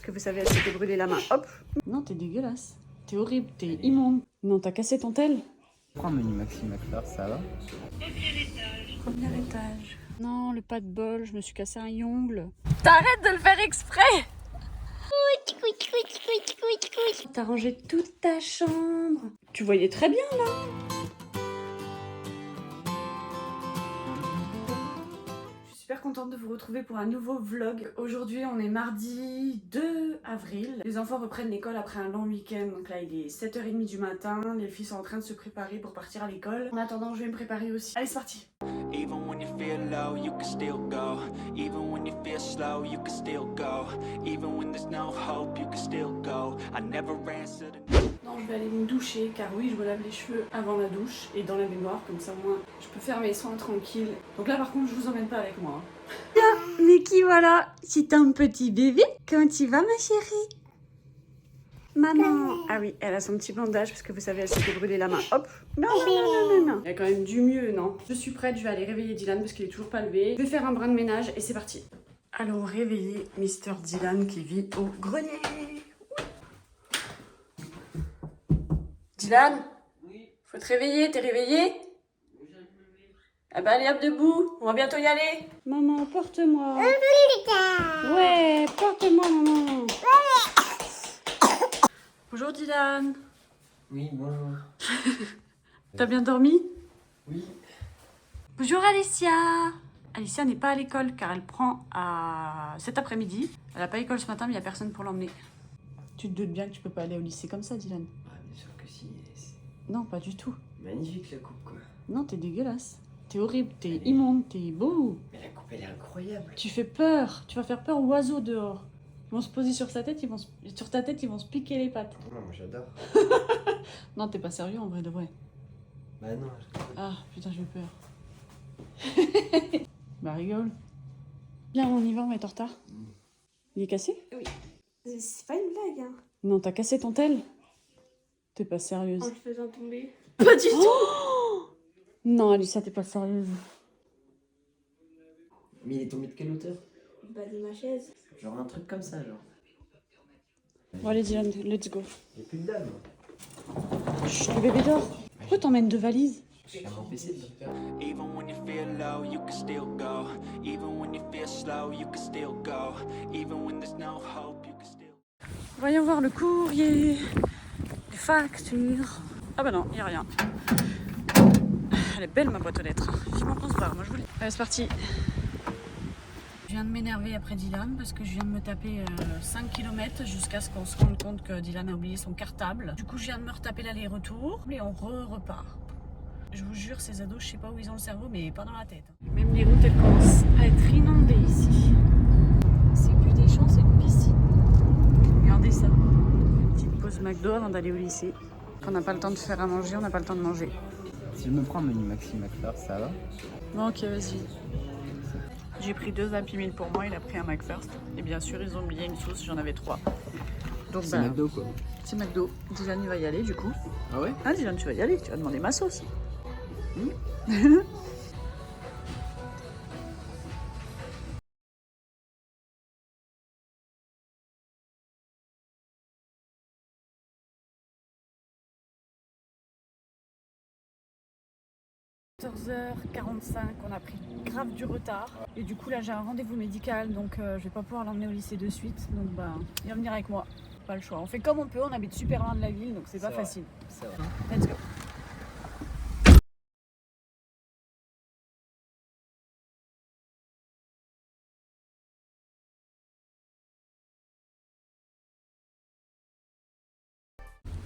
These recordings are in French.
parce que vous savez, elle s'était brûlée la main. Hop. Non, t'es dégueulasse. T'es horrible, t'es immonde. Non, t'as cassé ton tel. Prends un menu Maxi McFleur, ça va? Premier étage. Non, le pas de bol, je me suis cassé un ongle. T'arrêtes de le faire exprès. T'as rangé toute ta chambre. Tu voyais très bien là. Je suis super contente de vous retrouver pour un nouveau vlog. Aujourd'hui on est mardi 2 avril. Les enfants reprennent l'école après un long week-end. Donc là il est 7h30 du matin. Les filles sont en train de se préparer pour partir à l'école. En attendant je vais me préparer aussi. Allez c'est parti. Even when you feel low, you can still go. Even when you feel slow, you can still go. Even when there's no hope, you can still go. I never answered. Non, je vais aller me doucher car oui, je me lave les cheveux avant la douche et dans la baignoire, comme ça au moins je peux faire mes soins tranquille. Donc là par contre, je vous emmène pas avec moi. Vicky, voilà, c'est un petit bébé. Comment tu vas ma chérie? Maman. Ah oui, elle a son petit bandage parce que vous savez, elle s'était brûlée la main. Hop. Non, non, non, non, non. Il y a quand même du mieux, non? Je suis prête, je vais aller réveiller Dylan parce qu'il est toujours pas levé. Je vais faire un brin de ménage et c'est parti. Allons réveiller Mr. Dylan qui vit au grenier. Dylan? Oui. Faut te réveiller, t'es réveillé? Oui, ah bah allez hop debout, on va bientôt y aller. Maman, porte-moi. Ouais, porte-moi maman. Bonjour Dylan. Oui, bonjour. T'as bien dormi? Oui. Bonjour Alicia. Alicia n'est pas à l'école car elle prend à cet après-midi. Elle n'a pas école ce matin mais il n'y a personne pour l'emmener. Tu te doutes bien que tu peux pas aller au lycée comme ça Dylan? Ah, bien sûr que si. Non, pas du tout. Magnifique la coupe, quoi. Non, t'es dégueulasse. T'es horrible, t'es immonde, t'es beau. Mais la coupe, elle est incroyable. Tu fais peur. Tu vas faire peur aux oiseaux dehors. Ils vont se poser sur sa tête, sur ta tête, ils vont se piquer les pattes. Non, moi j'adore. Non, t'es pas sérieux en vrai de vrai. Bah non, Ah, putain, j'ai peur. Bah rigole. Bien, on y va, on va être en retard. Il est cassé? Oui. C'est pas une blague, hein. Non, t'as cassé ton tel? T'es pas sérieuse. En le faisant tomber. Pas du tout. Non, Alicia, t'es pas sérieuse. Mais il est tombé de quelle hauteur? Bah de ma chaise. Genre un truc comme ça, genre. Bon, allez, Dylan, let's go. Y'a plus de dames. Chut, le bébé dort. Pourquoi t'emmènes deux valises? Je suis à mon PC, docteur. Even when you feel low, you can still go. Even when you feel slow, you can still go. Even when there's no hope, you can still. Voyons voir le courrier. Les factures. Ah bah non, il n'y a rien. Elle est belle ma boîte aux lettres. Vivement qu'on se barre, moi je voulais. Allez, c'est parti. Je viens de m'énerver après Dylan parce que je viens de me taper 5 km jusqu'à ce qu'on se rende compte que Dylan a oublié son cartable. Du coup, je viens de me retaper l'aller-retour et on repart. Je vous jure, ces ados, je sais pas où ils ont le cerveau, mais pas dans la tête. Même les routes, elles commencent à être inondées ici. C'est plus des champs, c'est une piscine. Regardez ça. Une petite pause McDo avant d'aller au lycée. On n'a pas le temps de faire à manger, on n'a pas le temps de manger. Si je me prends un menu Maxi McFleur, ça va? Bon, ok, vas-y. J'ai pris 2 Happy Meal pour moi, il a pris un McFirst. Et bien sûr, ils ont oublié une sauce, j'en avais 3. Donc, C'est McDo, quoi. C'est McDo. Dylan, il va y aller du coup. Ah ouais? Ah, Dylan, tu vas y aller, tu vas demander ma sauce. – 14h45, on a pris grave du retard et du coup là j'ai un rendez-vous médical donc je vais pas pouvoir l'emmener au lycée de suite donc bah il va venir avec moi, pas le choix. On fait comme on peut, on habite super loin de la ville donc c'est pas facile. C'est vrai. Let's go.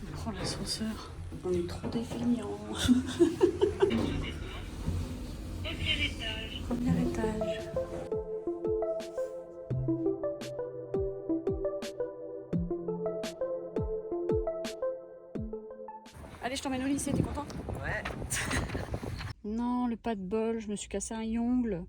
On prend l'ascenseur, on est trop des feignants. Premier étage. Allez, je t'emmène au lycée, t'es contente? Ouais. Non, le pas de bol, je me suis cassé un ongle.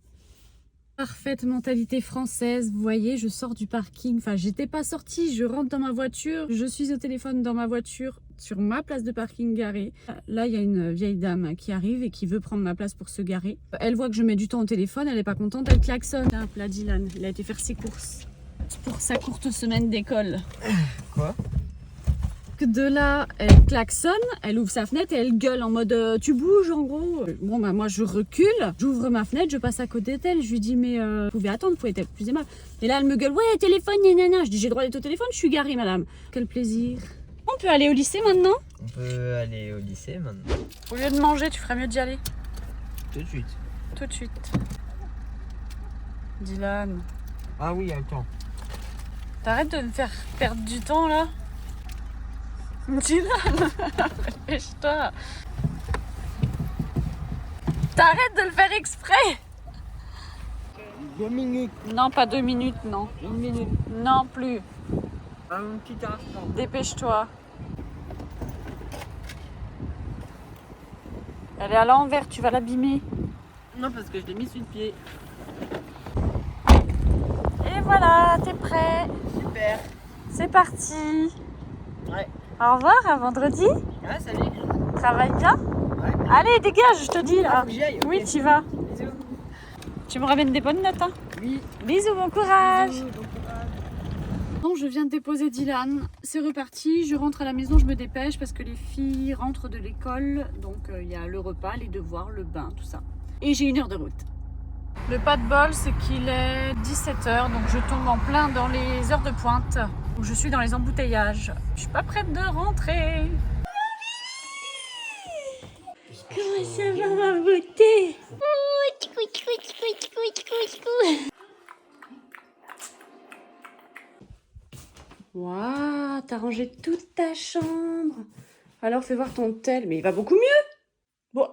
Parfaite mentalité française, vous voyez, je sors du parking, enfin j'étais pas sortie, je rentre dans ma voiture, je suis au téléphone dans ma voiture, sur ma place de parking garée. Là, il y a une vieille dame qui arrive et qui veut prendre ma place pour se garer. Elle voit que je mets du temps au téléphone, elle est pas contente, elle klaxonne. Là, Dylan, il a été faire ses courses. pour sa courte semaine d'école. Quoi? Que de là, elle klaxonne, elle ouvre sa fenêtre et elle gueule en mode tu bouges en gros. Bon bah moi je recule, j'ouvre ma fenêtre, je passe à côté d'elle, je lui dis mais vous pouvez attendre, vous pouvez être plus aimable. Et là elle me gueule ouais téléphone nanana, je dis j'ai le droit d'être au téléphone, je suis garée madame. Quel plaisir. On peut aller au lycée maintenant? On peut aller au lycée maintenant. Au lieu de manger, tu ferais mieux d'y aller. Tout de suite. Tout de suite. Dylan, Ah oui, attends. t'arrêtes de me faire perdre du temps là. Dylan, dépêche-toi. T'arrêtes de le faire exprès. 2 minutes. Non, pas 2 minutes, non. 1 minute. Non plus. Un petit instant. Dépêche-toi. Elle est à l'envers, tu vas l'abîmer. Non, parce que je l'ai mis sur le pied. Et voilà, t'es prêt. Super. C'est parti. Ouais. Au revoir, à vendredi. Ah, salut. Travaille bien. Ouais. Allez, dégage, je te dis là. Faut que j'y aille, ok. Oui, tu vas. Bisous. Tu me ramènes des bonnes notes, hein. Oui. Bisous, bon courage. Bisous, bon courage. Bon, je viens de déposer Dylan. C'est reparti. Je rentre à la maison, je me dépêche parce que les filles rentrent de l'école. Donc, il y a le repas, les devoirs, le bain, tout ça. Et j'ai 1 heure de route. Le pas de bol, c'est qu'il est 17h, donc je tombe en plein dans les heures de pointe. Où je suis dans les embouteillages. Je suis pas prête de rentrer. Comment ça va, ma beauté? Waouh, t'as rangé toute ta chambre. Alors fais voir ton tel, mais il va beaucoup mieux. Bon,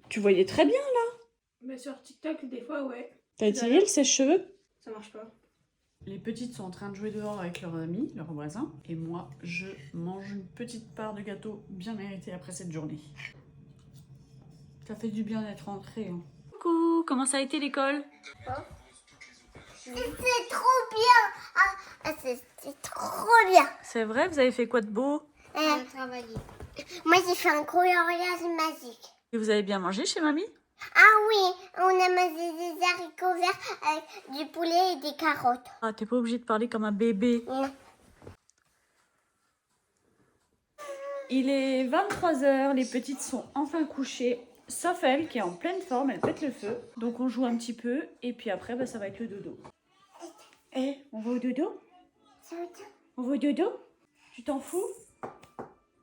tu voyais très bien là. Mais sur TikTok, des fois, ouais. T'as essayé le sèche-cheveux? Ça marche pas. Les petites sont en train de jouer dehors avec leurs amis, leurs voisins. Et moi, je mange une petite part de gâteau bien méritée après cette journée. Ça fait du bien d'être rentrée. Hein. Coucou, comment ça a été l'école? C'est trop bien. Ah, c'est trop bien. C'est vrai, vous avez fait quoi de beau? Moi, j'ai fait un coloriage magique. Et vous avez bien mangé chez mamie? Ah oui, on a mangé des haricots verts avec du poulet et des carottes. Ah, t'es pas obligé de parler comme un bébé. Mm. Il est 23h, les petites sont enfin couchées. Sauf elle qui est en pleine forme, elle pète le feu. Donc on joue un petit peu et puis après bah, ça va être le dodo. Eh, on va au dodo? On va au dodo? Tu t'en fous?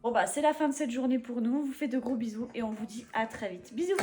Bon bah c'est la fin de cette journée pour nous. On vous fait de gros bisous et on vous dit à très vite. Bisous!